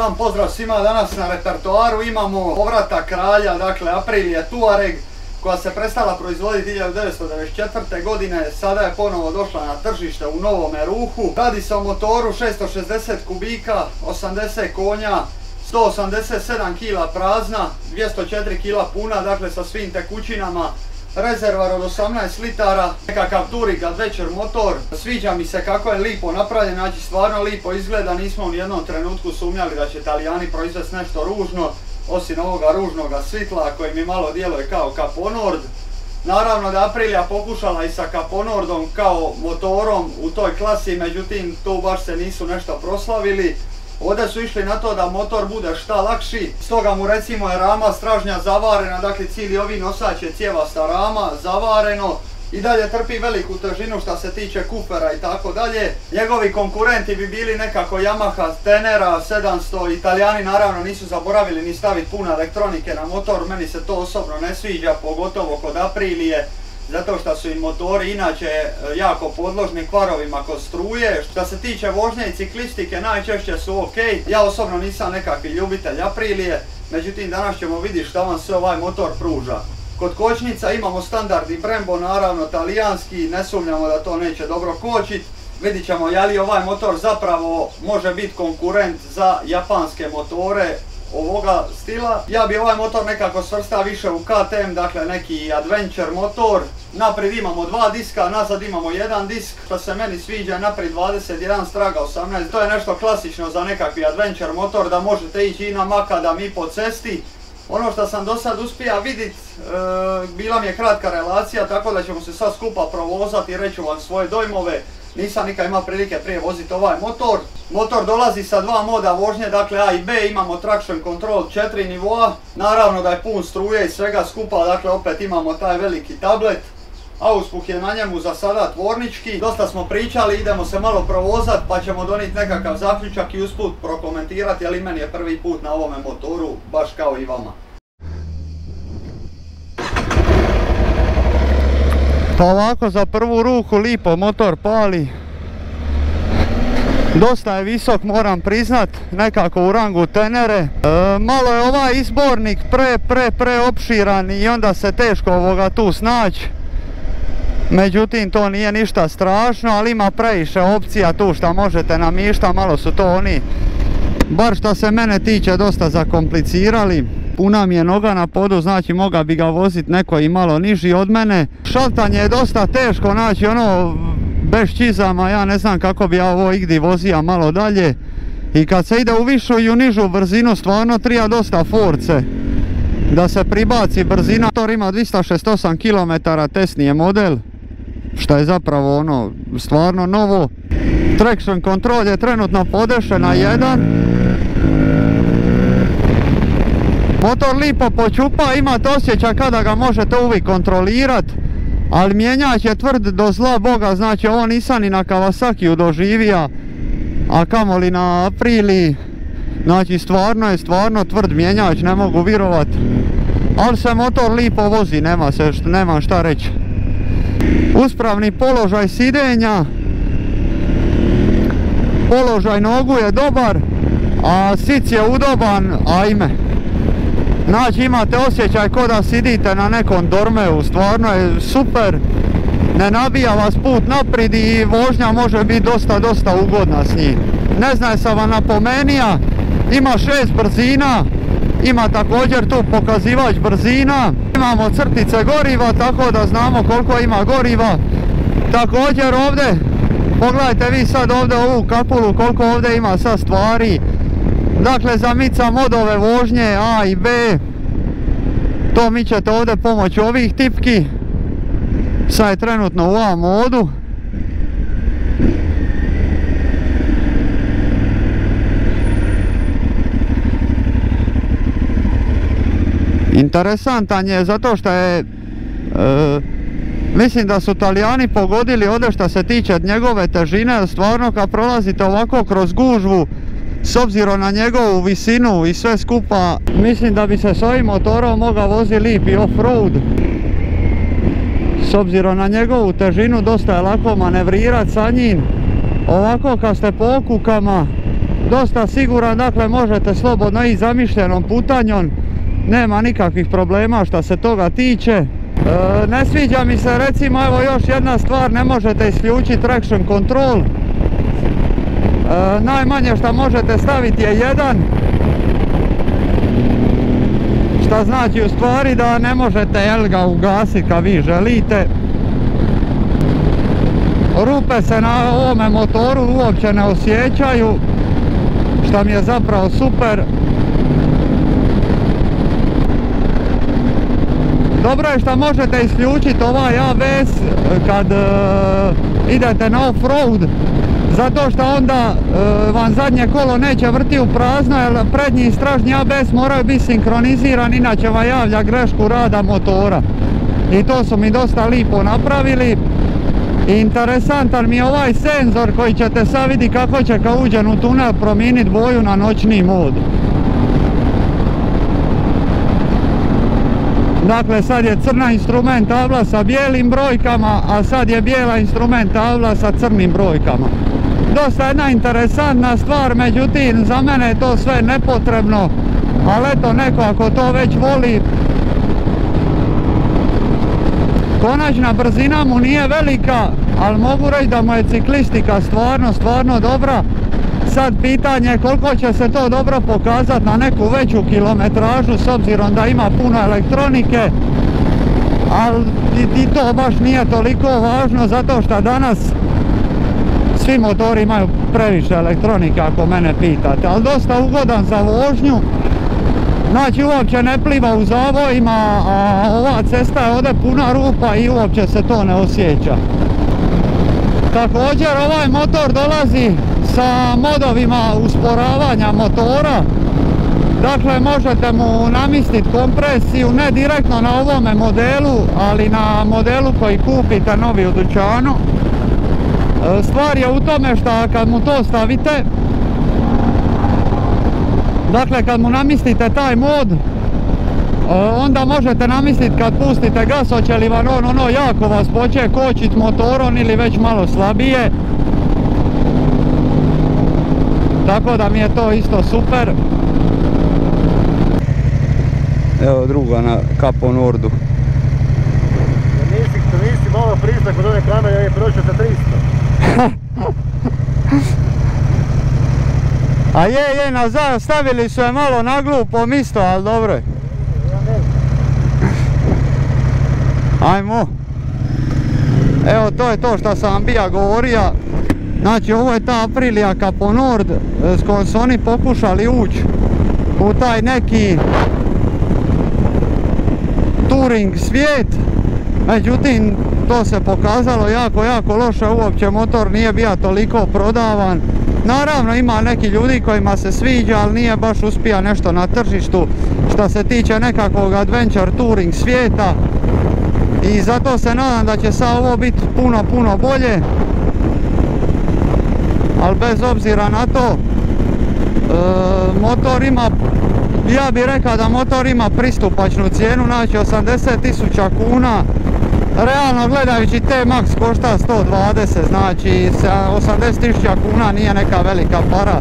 dan, pozdrav svima. Danas na repertoaru imamo povratak kralja, dakle Aprilia Touareg, koja se prestala proizvoditi 1994. godine, sada je ponovo došla na tržište u novome ruhu. Radi se o motoru 660 kubika, 80 konja, 187 kg prazna, 204 kg puna, dakle sa svim tekućinama. Rezervar od 18 litara, nekakav Touring Adventure motor. Sviđa mi se kako je lipo napravljen, znači stvarno lipo izgleda, nismo u nijednom trenutku sumnjali da će Talijani proizvesti nešto ružno, osim ovoga ružnoga svitla koji mi malo djeluje kao Caponord. Naravno da Aprilia pokušala i sa Caponordom kao motorom u toj klasi, međutim tu baš se nisu nešto proslavili. Ovdje su išli na to da motor bude šta lakši, stoga mu recimo je rama stražnja zavarena, dakle cijeli ovi nosač je cijevasta rama, zavareno. I dalje trpi veliku težinu što se tiče kufera i tako dalje. Njegovi konkurenti bi bili nekako Yamaha Tenera 700, Italijani naravno nisu zaboravili ni staviti puno elektronike na motor, meni se to osobno ne sviđa, pogotovo kod Aprilije. Zato što su im motori inače jako podložni kvarovima kod struje. Što se tiče vožnje i ciklistike najčešće su ok. Ja osobno nisam nekakvi ljubitelj Aprilije, međutim danas ćemo vidjeti šta vam sve ovaj motor pruža. Kod kočnica imamo standardni Brembo, naravno talijanski, ne sumnjamo da to neće dobro kočiti. Vidit ćemo je li ovaj motor zapravo može biti konkurent za japanske motore ovoga stila. Ja bi ovaj motor nekako svrstao više u KTM, dakle neki adventure motor. Naprijed imamo dva diska, nazad imamo jedan disk. Što se meni sviđa, naprijed 21, straga 18. To je nešto klasično za nekakvi adventure motor, da možete ići i na makadam i po cesti. Ono što sam do sad uspio vidjeti, bila mi je kratka relacija, tako da ćemo se sad skupa provozati i reći vam svoje dojmove. Nisam nikad imao prilike prije voziti ovaj motor. Motor dolazi sa dva moda vožnje, dakle A i B, imamo traction control 4 nivoa. Naravno da je pun struje i svega skupa, dakle opet imamo taj veliki tablet. Auspuh je na njemu za sada tvornički. Dosta smo pričali, idemo se malo provozati pa ćemo donijeti nekakav zaključak i usput prokomentirati, ali meni je prvi put na ovome motoru, baš kao i vama. Pa ovako za prvu ruku lipo motor pali. Dosta je visok, moram priznat, nekako u rangu Tenere. Malo je ovaj izbornik preopširan i onda se teško tu snaći. Međutim to nije ništa strašno, ali ima previše opcija tu što možete namištati, malo su to oni, bar što se mene tiče, dosta zakomplicirali. Puna mi je noga na podu, znači moga bi ga voziti neko i malo niži od mene. Šaltanje je dosta teško, znači ono bez čizama, ja ne znam kako bi ja ovo igdje vozio malo dalje. I kad se ide u višu i u nižu brzinu, stvarno treba dosta force da se pribaci brzina. Motor ima 268 km, testni je model, što je zapravo ono stvarno novo. Traction control je trenutno podešen na 1. Motor lipo počupa, imate osjećaj kada ga možete uvijek kontrolirati, ali mijenjač je tvrd do zla boga, znači ovo nisam ni na Kawasakiju doživija, a kamoli na Apriliji. Znači stvarno tvrd mijenjač, ne mogu vjerovat, ali se motor lipo vozi, nema šta reći. Uspravni položaj sidenja, položaj nogu je dobar, a sic je udoban, ajme. Znači imate osjećaj ko da sidite na nekom dormeu, stvarno je super, ne nabija vas put naprijed i vožnja može biti dosta ugodna s njim. Ne znam, sam vam napomenija, ima 6 brzina, ima također tu pokazivač brzina, imamo crtice goriva tako da znamo koliko ima goriva. Također ovdje, pogledajte vi sad ovdje ovu kapulu koliko ovdje ima sad stvari. Dakle zamica modove vožnje A i B, to mi ćete ovdje pomoću ovih tipki. Sad je trenutno u A modu. Interesantan je zato što je, mislim da su Talijani pogodili ovdje što se tiče njegove težine, stvarno kad prolazite ovako kroz gužvu, s obzirom na njegovu visinu i sve skupa, mislim da bi se s ovim motorom mogao voziti lipi off-road. S obzirom na njegovu težinu dosta je lako manevrirati sa njim. Ovako kad ste po okukama, dosta siguran, dakle možete slobodno ići zamišljenom putanjom, nema nikakvih problema što se toga tiče. Ne sviđa mi se recimo, evo još jedna stvar, ne možete isključiti traction control. Najmanje što možete staviti je 1, što znači u stvari da ne možete ga ugasiti kad vi želite. Rupe se na ovome motoru uopće ne osjećaju, što mi je zapravo super. Dobro je što možete isključiti ovaj ABS kad idete na off-road, zato što onda vam zadnje kolo neće vrti u prazno, jer prednji i stražnji ABS moraju biti sinkronizirani, inače vam javlja grešku rada motora. I to su mi dosta lipo napravili. I interesantan mi je ovaj senzor koji ćete sad vidjeti kako će kad uđem u tunel promijeniti boju na noćni mod. Dakle, sad je crna instrument tabla sa bijelim brojkama, a sad je bijela instrument tabla sa crnim brojkama. Dosta jedna interesantna stvar, međutim za mene je to sve nepotrebno, ali eto, neko ako to već voli. Konačna brzina mu nije velika, ali mogu reći da mu je ciklistika stvarno dobra. Sad pitanje je koliko će se to dobro pokazati na neku veću kilometražu, s obzirom da ima puno elektronike, ali i to baš nije toliko važno, zato što danas svi motori imaju previše elektronike ako mene pitate, ali dosta ugodan za vožnju. Znači uopće ne pliva u zavojima, a ova cesta je ovdje puna rupa i uopće se to ne osjeća. Također ovaj motor dolazi sa modovima usporavanja motora. Dakle, možete mu namistiti kompresiju, ne direktno na ovome modelu, ali na modelu koji kupite novi u dućanu. Stvar je u tome što kad mu to stavite, dakle kad mu namistite taj mod, onda možete namisliti kad pustite gas, hoće li vam ono jako vas poče kočit motorom ili već malo slabije. Tako da mi je to isto super. Evo druga na Capo Nordu. Nisi malo pristak od ove kamere, je prošao sa 300. A je, nazad stavili su je malo na glupom isto, ali dobro je. Ajmo. Evo, to je to što sam vam bija govorio. Znači, ovo je ta Aprilia Capo Nord s kojom su oni pokušali ući u taj neki touring svijet. Međutim, to se pokazalo jako loše, uopće motor nije bio toliko prodavan. Naravno, ima neki ljudi kojima se sviđa, ali nije baš uspija nešto na tržištu što se tiče nekakvog adventure touring svijeta. I zato se nadam da će sad ovo biti puno bolje. Ali bez obzira na to, motor ima, ja bih rekao da motor ima pristupačnu cijenu, znači 80.000 kuna. Realno gledajući T-Max košta 120, znači 80.000 kuna nije neka velika para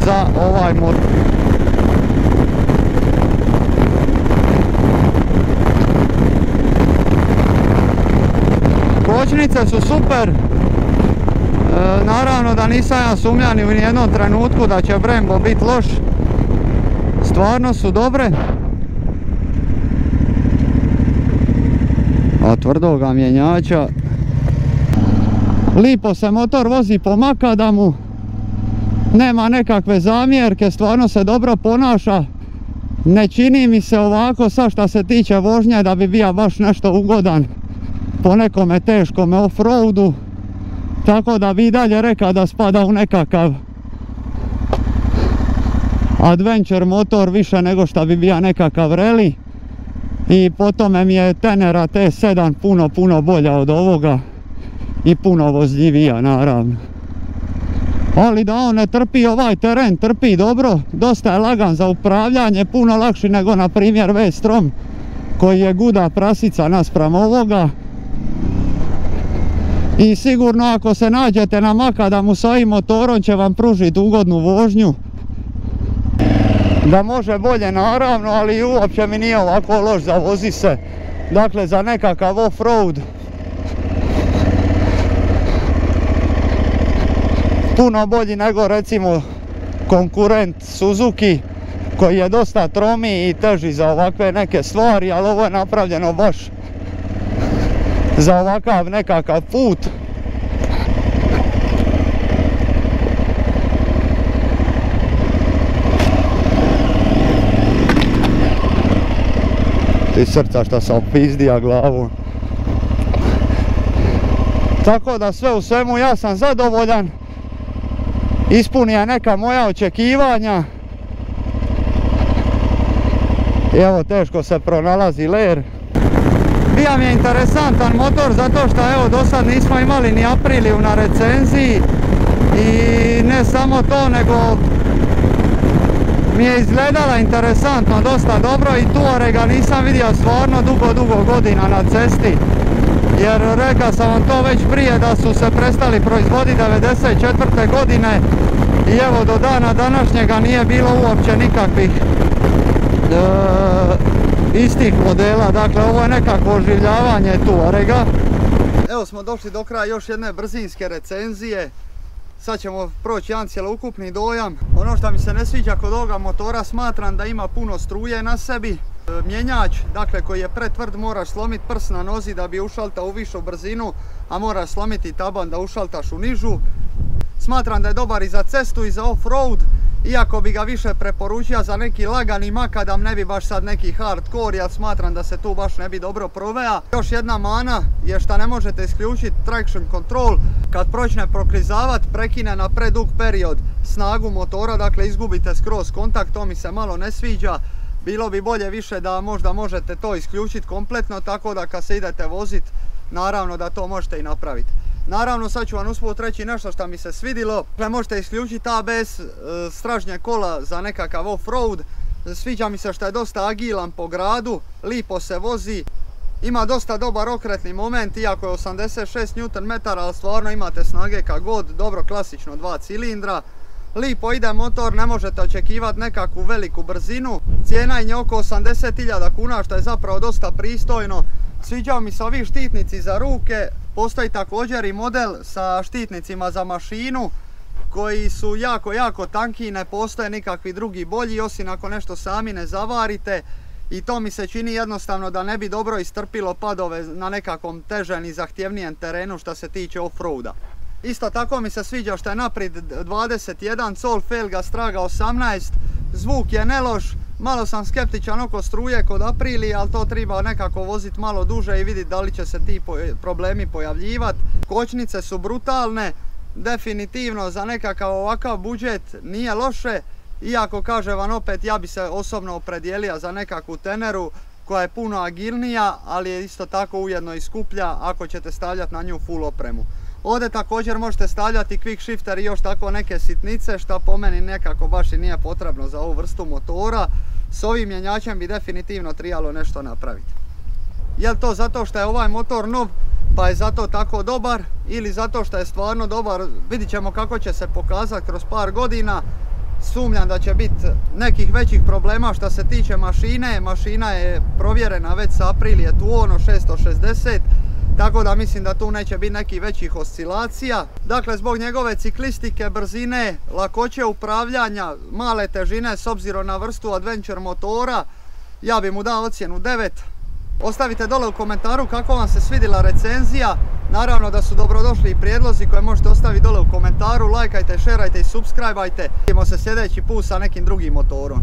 za ovaj motor. Kočnice su super. Naravno da nisam ja sumnjao ni u nijednom trenutku da će Brembo biti loš. Stvarno su dobre. Od tvrdoga mjenjača. Lipo se motor vozi po makadamu. Nema nekakve zamjerke, stvarno se dobro ponaša. Ne čini mi se ovako sad što se tiče vožnje da bi bio baš nešto ugodan po nekome teškome off-roadu. Tako da bi i dalje rekao da spada u nekakav adventure motor više nego što bi bio nekakav rally. I po tome mi je Tenera T7 puno bolja od ovoga i puno vozljivija naravno. Ali da on ne trpi ovaj teren, trpi dobro, dosta je lagan za upravljanje, puno lakši nego na primjer V-Strom koji je guda prasica naspram ovoga. I sigurno ako se nađete na makadamu s ovim motorom će vam pružiti ugodnu vožnju. Da može bolje naravno, ali uopće mi nije ovako loš za vozi se. Dakle, za nekakav off-road. Puno bolji nego recimo konkurent Suzuki koji je dosta tromiji i teži za ovakve neke stvari, ali ovo je napravljeno baš za ovakav nekakav put. Ti srca šta sam opizdija glavu. Tako da sve u svemu ja sam zadovoljan. Ispunio neka moja očekivanja. I evo teško se pronalazi ler. Bija mi je interesantan motor zato što evo do sad nismo imali ni Apriliju na recenziji. I ne samo to nego mi je izgledala interesantno, dosta dobro i Tuarega nisam vidio stvarno dugo godina na cesti. Jer rekao sam vam to već prije da su se prestali proizvoditi 94. godine i evo do dana današnjega nije bilo uopće nikakvih istih modela, dakle ovo je nekakvo oživljavanje Tuarega. Evo smo došli do kraja još jedne brzinske recenzije. Sad ćemo proći jedan cjelokupni dojam. Ono što mi se ne sviđa kod ovoga motora, smatram da ima puno struje na sebi. Mjenjač, dakle koji je pretvrd, moraš slomiti prst na nozi da bi ušaltao u višu brzinu, a moraš slomiti taban da ušaltaš u nižu. Smatram da je dobar i za cestu i za off-road, iako bi ga više preporučio za neki lagani makadam, ne bi baš sad neki hardcore, jer smatram da se tu baš ne bi dobro provea. Još jedna mana je što ne možete isključiti traction control, kad počne proklizavat, prekine na predug period snagu motora, dakle izgubite skroz kontakt, to mi se malo ne sviđa. Bilo bi bolje više da možda možete to isključiti kompletno, tako da kad se idete voziti, naravno da to možete i napraviti. Naravno sad ću vam usput reći nešto što mi se svidilo. Dakle, možete isključiti ABS stražnje kola za nekakav off-road. Sviđa mi se što je dosta agilan po gradu, lipo se vozi. Ima dosta dobar okretni moment, iako je 86 Nm, ali stvarno imate snage kad god, dobro klasično 2 cilindra. Lipo ide motor, ne možete očekivati nekakvu veliku brzinu. Cijena je oko 80.000 kuna, što je zapravo dosta pristojno. Sviđao mi se ovi štitnici za ruke. Postoji također i model sa štitnicima za mašinu koji su jako tanki, ne postoje nikakvi drugi bolji, osim ako nešto sami ne zavarite. I to mi se čini jednostavno da ne bi dobro istrpilo padove na nekakvom težem i zahtjevnijem terenu što se tiče off-roada. Isto tako mi se sviđa što je naprijed 21 col, felga straga 18, zvuk je neloš. Malo sam skeptičan oko struje kod Aprilije, ali to treba nekako voziti malo duže i vidjeti da li će se ti problemi pojavljivati. Kočnice su brutalne, definitivno za nekakav ovakav budžet nije loše, iako kažem vam opet, ja bi se osobno opredijelio za nekakvu Teneru koja je puno agilnija, ali je isto tako ujedno i skuplja ako ćete stavljati na nju full opremu. Ovdje također možete stavljati quick shifter i još tako neke sitnice, što po meni nekako baš i nije potrebno za ovu vrstu motora. S ovim mjenjačem bi definitivno trebalo nešto napraviti. Je li to zato što je ovaj motor nov pa je zato tako dobar, ili zato što je stvarno dobar, vidit ćemo kako će se pokazati kroz par godina. Sumnjam da će biti nekih većih problema što se tiče mašine. Mašina je provjerena već sa Aprilije Tuono 660. Tako da mislim da tu neće biti nekih većih oscilacija. Dakle, zbog njegove ciklistike, brzine, lakoće upravljanja, male težine s obzirom na vrstu adventure motora, ja bi mu dao ocjenu 9. Ostavite dole u komentaru kako vam se svidjela recenzija. Naravno da su dobrodošli i prijedlozi koje možete ostaviti dole u komentaru. Lajkajte, šerajte i subscribeajte. Vidimo se sljedeći put sa nekim drugim motorom.